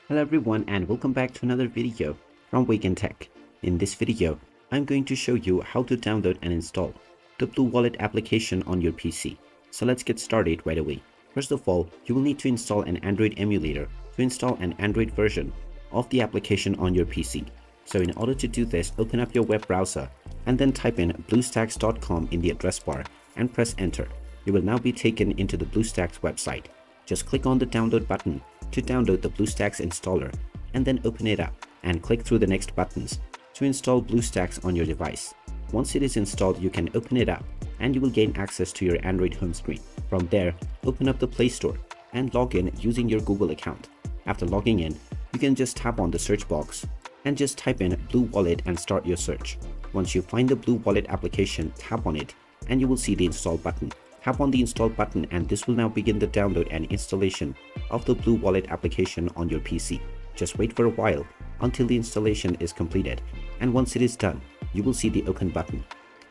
Hello everyone and welcome back to another video from Wake&Tech. In this video, I'm going to show you how to download and install the Blue Wallet application on your PC. So let's get started right away. First of all, you will need to install an Android emulator to install an Android version of the application on your PC. So in order to do this, open up your web browser and then type in bluestacks.com in the address bar and press enter. You will now be taken into the BlueStacks website. Just click on the download button to download the BlueStacks installer and then open it up and click through the next buttons to install BlueStacks on your device. Once it is installed, you can open it up and you will gain access to your Android home screen. From there, open up the Play Store and log in using your Google account. After logging in, you can just tap on the search box and just type in Blue Wallet and start your search. Once you find the Blue Wallet application, tap on it and you will see the install button. Tap on the install button and this will now begin the download and installation of the Blue Wallet application on your PC. Just wait for a while until the installation is completed, and once it is done, you will see the open button,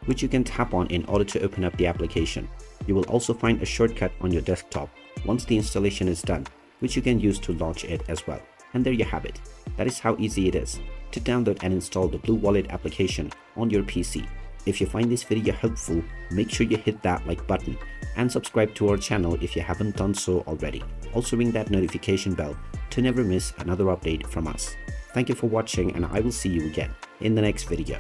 which you can tap on in order to open up the application. You will also find a shortcut on your desktop once the installation is done, which you can use to launch it as well. And there you have it. That is how easy it is to download and install the Blue Wallet application on your PC. If you find this video helpful, make sure you hit that like button and subscribe to our channel if you haven't done so already. Also ring that notification bell to never miss another update from us. Thank you for watching and I will see you again in the next video.